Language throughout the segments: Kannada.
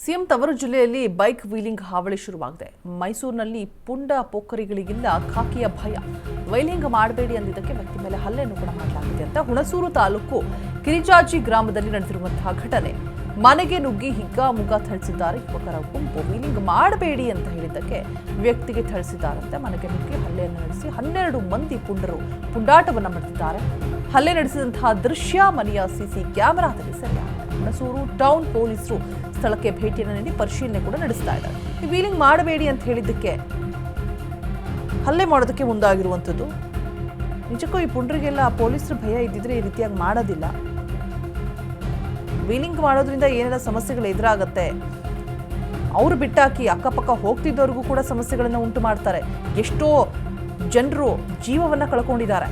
ಸಿಎಂ ತವರು ಜಿಲ್ಲೆಯಲ್ಲಿ ಬೈಕ್ ವೀಲಿಂಗ್ ಹಾವಳಿ ಶುರುವಾಗಿದೆ. ಮೈಸೂರಿನಲ್ಲಿ ಪುಂಡ ಪೋಖರಿಗಳಿಗಿಲ್ಲ ಖಾಕಿಯ ಭಯ. ವೈಲಿಂಗ್ ಮಾಡಬೇಡಿ ಅಂದಿದ್ದಕ್ಕೆ ವ್ಯಕ್ತಿ ಮೇಲೆ ಹಲ್ಲೆಯನ್ನು ಕೂಡ ಮಾಡಲಾಗಿದೆ ಅಂತ ಹುಣಸೂರು ತಾಲೂಕು ಕಿರಿಚಾಚಿ ಗ್ರಾಮದಲ್ಲಿ ನಡೆದಿರುವಂತಹ ಘಟನೆ. ಮನೆಗೆ ನುಗ್ಗಿ ಹಿಗ್ಗಾಮುಗ್ಗ ಥಳಿಸಿದ್ದಾರೆ ಯುವಕರ ಗುಂಪು. ವೀಲಿಂಗ್ ಮಾಡಬೇಡಿ ಅಂತ ಹೇಳಿದ್ದಕ್ಕೆ ವ್ಯಕ್ತಿಗೆ ಥಳಿಸಿದ್ದಾರಂತೆ. ಮನೆಗೆ ನುಗ್ಗಿ ಹಲ್ಲೆಯನ್ನು ನಡೆಸಿ 12 ಮಂದಿ ಪುಂಡರು ಪುಂಡಾಟವನ್ನು ಮಾಡುತ್ತಿದ್ದಾರೆ. ಹಲ್ಲೆ ನಡೆಸಿದಂತಹ ದೃಶ್ಯ ಮನೆಯ ಸಿಸಿ ಕ್ಯಾಮೆರಾದಲ್ಲಿ ಸೆರೆಯಾಗಿದೆ. ಹುಣಸೂರು ಟೌನ್ ಪೊಲೀಸರು ಸ್ಥಳಕ್ಕೆ ಭೇಟಿಯನ್ನು ನೀಡಿ ಪರಿಶೀಲನೆ ಕೂಡ ನಡೆಸ್ತಾ ಇದ್ದಾರೆ. ಈ ವೀಲಿಂಗ್ ಮಾಡಬೇಡಿ ಅಂತ ಹೇಳಿದ್ದಕ್ಕೆ ಹಲ್ಲೆ ಮಾಡೋದಕ್ಕೆ ಮುಂದಾಗಿರುವಂಥದ್ದು. ನಿಜಕ್ಕೂ ಈ ಪುಂಡರಿಗೆಲ್ಲ ಪೊಲೀಸರು ಭಯ ಇದ್ದಿದ್ರೆ ಈ ರೀತಿಯಾಗಿ ಮಾಡೋದಿಲ್ಲ. ವೀಲಿಂಗ್ ಮಾಡೋದ್ರಿಂದ ಏನೆಲ್ಲ ಸಮಸ್ಯೆಗಳು ಎದುರಾಗತ್ತೆ, ಅವರು ಬಿಟ್ಟಾಕಿ ಅಕ್ಕಪಕ್ಕ ಹೋಗ್ತಿದ್ದವ್ರಿಗೂ ಕೂಡ ಸಮಸ್ಯೆಗಳನ್ನು ಉಂಟು ಮಾಡ್ತಾರೆ. ಎಷ್ಟೋ ಜನರು ಜೀವವನ್ನ ಕಳ್ಕೊಂಡಿದ್ದಾರೆ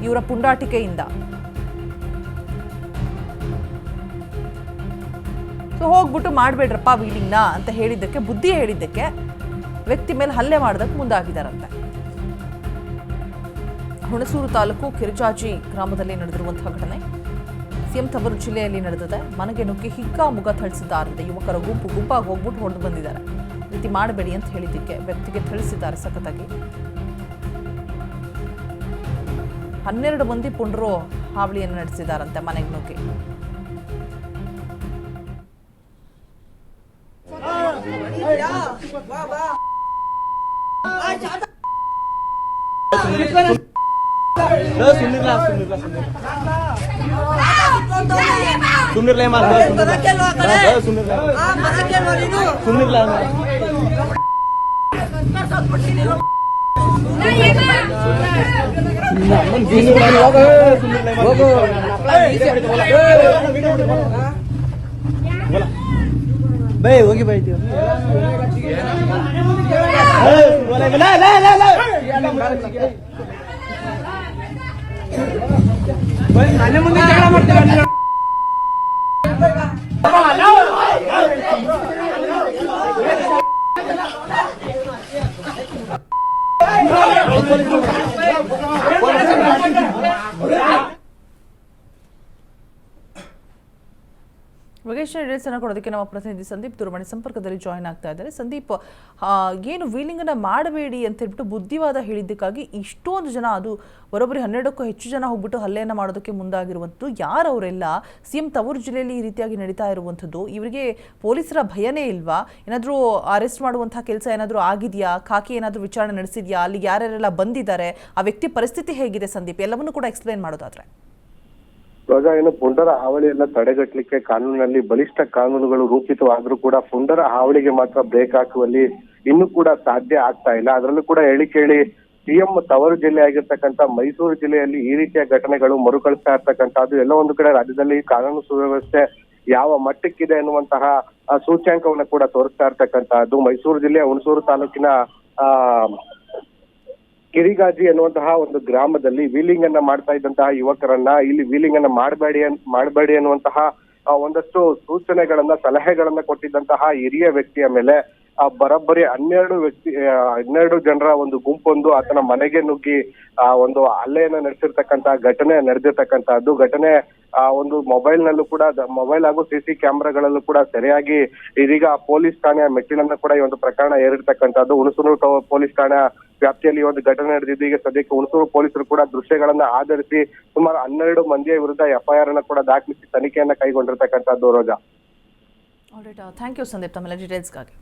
ಇವರ ಪುಂಡಾಟಿಕೆಯಿಂದ. ಸೊ ಹೋಗ್ಬಿಟ್ಟು ಮಾಡಬೇಡ್ರಪ್ಪ ವೀಲಿಂಗ್ನ ಅಂತ ಹೇಳಿದ್ದಕ್ಕೆ, ಬುದ್ಧಿ ಹೇಳಿದ್ದಕ್ಕೆ ವ್ಯಕ್ತಿ ಮೇಲೆ ಹಲ್ಲೆ ಮಾಡೋದಕ್ಕೆ ಮುಂದಾಗಿದ್ದಾರಂತೆ. ಹುಣಸೂರು ತಾಲೂಕು ಕಿರಿಚಾಚಿ ಗ್ರಾಮದಲ್ಲಿ ನಡೆದಿರುವಂತಹ ಘಟನೆ ಸಿಎಂ ತವರು ಜಿಲ್ಲೆಯಲ್ಲಿ ನಡೆದಿದೆ. ಮನೆಗೆ ನುಗ್ಗಿ ಹಿಗ್ಗಾಮುಗ್ಗ ಥಳಿಸಿದ್ದಾರಂತೆ ಯುವಕರ ಗುಂಪಾಗಿ ಹೋಗ್ಬಿಟ್ಟು ಹೊಡೆದು ಬಂದಿದ್ದಾರೆ. ರೀತಿ ಮಾಡಬೇಡಿ ಅಂತ ಹೇಳಿದ್ದಕ್ಕೆ ವ್ಯಕ್ತಿಗೆ ಥಳಿಸಿದ್ದಾರೆ ಸಖತ್ತಾಗಿ. 12 ಮಂದಿ ಪುಂಡರು ಹಾವಳಿಯನ್ನು ನಡೆಸಿದ್ದಾರಂತೆ ಮನೆಗೆ ನುಗ್ಗಿ. ಹೋಗಿ ಬೈತೀವಿ ಮನೆ ಮುಂದೆ ಜಗಳ ಮಾಡ್ತೀವಿ. ವಗೇಶ್ ಡೀಟೇಲ್ಸ್ ಅನ್ನು ಕೊಡೋದಕ್ಕೆ ನಮ್ಮ ಪ್ರತಿನಿಧಿ ಸಂದೀಪ್ ದೂರವಾಣಿ ಸಂಪರ್ಕದಲ್ಲಿ ಜಾಯಿನ್ ಆಗ್ತಾ ಇದ್ದಾರೆ. ಸಂದೀಪ್, ಏನು ವೀಲಿಂಗ್ ಅನ್ನ ಮಾಡಬೇಡಿ ಅಂತ ಹೇಳ್ಬಿಟ್ಟು ಬುದ್ಧಿವಾದ ಹೇಳಿದ್ದಕ್ಕಾಗಿ ಇಷ್ಟೊಂದು ಜನ, ಅದು ಬರೋಬ್ಬರಿ 12ಕ್ಕೂ ಹೆಚ್ಚು ಜನ ಹೋಗ್ಬಿಟ್ಟು ಹಲ್ಲೆಯನ್ನು ಮಾಡೋದಕ್ಕೆ ಮುಂದಾಗಿರುವಂಥದ್ದು ಯಾರವರೆಲ್ಲ? ಸಿಎಂ ತವರು ಜಿಲ್ಲೆಯಲ್ಲಿ ಈ ರೀತಿಯಾಗಿ ನಡೀತಾ ಇರುವಂಥದ್ದು, ಇವರಿಗೆ ಪೊಲೀಸರ ಭಯನೇ ಇಲ್ವಾ? ಏನಾದರೂ ಅರೆಸ್ಟ್ ಮಾಡುವಂತಹ ಕೆಲಸ ಏನಾದರೂ ಆಗಿದೆಯಾ? ಖಾಕಿ ಏನಾದರೂ ವಿಚಾರಣೆ ನಡೆಸಿದ್ಯಾ? ಅಲ್ಲಿಗೆ ಯಾರ್ಯಾರೆಲ್ಲ ಬಂದಿದ್ದಾರೆ? ಆ ವ್ಯಕ್ತಿ ಪರಿಸ್ಥಿತಿ ಹೇಗಿದೆ ಸಂದೀಪ್? ಎಲ್ಲವನ್ನೂ ಕೂಡ ಎಕ್ಸ್ಪ್ಲೈನ್ ಮಾಡೋದಾದ್ರೆ. ಇವಾಗ ಏನು ಪುಂಡರ ಹಾವಳಿಯನ್ನ ತಡೆಗಟ್ಟಲಿಕ್ಕೆ ಕಾನೂನಿನಲ್ಲಿ ಬಲಿಷ್ಠ ಕಾನೂನುಗಳು ರೂಪಿತವಾದ್ರೂ ಕೂಡ ಪುಂಡರ ಹಾವಳಿಗೆ ಮಾತ್ರ ಬ್ರೇಕ್ ಹಾಕುವಲ್ಲಿ ಇನ್ನೂ ಕೂಡ ಸಾಧ್ಯ ಆಗ್ತಾ ಇಲ್ಲ. ಅದರಲ್ಲೂ ಕೂಡ ಹೇಳಿ ಸಿಎಂ ತವರು ಜಿಲ್ಲೆ ಆಗಿರ್ತಕ್ಕಂಥ ಮೈಸೂರು ಜಿಲ್ಲೆಯಲ್ಲಿ ಈ ರೀತಿಯ ಘಟನೆಗಳು ಮರುಕಳಿಸ್ತಾ ಇರ್ತಕ್ಕಂಥದ್ದು ಎಲ್ಲ ಒಂದು ಕಡೆ ರಾಜ್ಯದಲ್ಲಿ ಕಾನೂನು ಸುವ್ಯವಸ್ಥೆ ಯಾವ ಮಟ್ಟಕ್ಕಿದೆ ಎನ್ನುವಂತಹ ಸೂಚ್ಯಾಂಕವನ್ನ ಕೂಡ ತೋರಿಸ್ತಾ ಇರ್ತಕ್ಕಂಥದ್ದು. ಮೈಸೂರು ಜಿಲ್ಲೆಯ ಹುಣಸೂರು ತಾಲೂಕಿನ ಕಿರಿಗಾಜಿ ಎನ್ನುವಂತಹ ಒಂದು ಗ್ರಾಮದಲ್ಲಿ ವೀಲಿಂಗ್ ಅನ್ನ ಮಾಡ್ತಾ ಇದ್ದಂತಹ ಯುವಕರನ್ನ ಇಲ್ಲಿ ವೀಲಿಂಗ್ ಅನ್ನ ಮಾಡಬೇಡಿ ಅನ್ನುವಂತಹ ಒಂದಷ್ಟು ಸೂಚನೆಗಳನ್ನ ಸಲಹೆಗಳನ್ನ ಕೊಟ್ಟಿದ್ದಂತಹ ಹಿರಿಯ ವ್ಯಕ್ತಿಯ ಮೇಲೆ ಬರೋಬ್ಬರಿ 12 ಜನರ ಒಂದು ಗುಂಪೊಂದು ಆತನ ಮನೆಗೆ ನುಗ್ಗಿ ಒಂದು ಹಲ್ಲೆಯನ್ನ ನಡೆಸಿರ್ತಕ್ಕಂತಹ ಘಟನೆ ನಡೆದಿರ್ತಕ್ಕಂತಹದ್ದು. ಘಟನೆ ಒಂದು ಮೊಬೈಲ್ ಹಾಗೂ ಸಿಸಿ ಕ್ಯಾಮೆರಾಗಳಲ್ಲೂ ಕೂಡ ಸರಿಯಾಗಿ ಇದೀಗ ಪೊಲೀಸ್ ಠಾಣೆಯ ಮೆಟ್ಟಿಲನ್ನ ಕೂಡ ಈ ಒಂದು ಪ್ರಕರಣ ಏರಿರ್ತಕ್ಕಂಥದ್ದು. ಹುಣಸೂರು ಪೊಲೀಸ್ ಠಾಣೆಯ ವ್ಯಾಪ್ತಿಯಲ್ಲಿ ಒಂದು ಘಟನೆ ನಡೆದಿದ್ದು ಈಗ ಸದ್ಯಕ್ಕೆ ಹುಣಸೂರು ಪೊಲೀಸರು ಕೂಡ ದೃಶ್ಯಗಳನ್ನ ಆಧರಿಸಿ ಸುಮಾರು 12 ಮಂದಿಯ ವಿರುದ್ಧ FIR ಅನ್ನ ಕೂಡ ದಾಖಲಿಸಿ ತನಿಖೆಯನ್ನ ಕೈಗೊಂಡಿರ್ತಕ್ಕಂಥದ್ದು. ರೋಜಾ, ಥ್ಯಾಂಕ್ ಯು ಸಂದೀಪ್ ತಮ್ಮೆಲ್ಲ ಡೀಟೇಲ್ಸ್ಗಾಗಿ.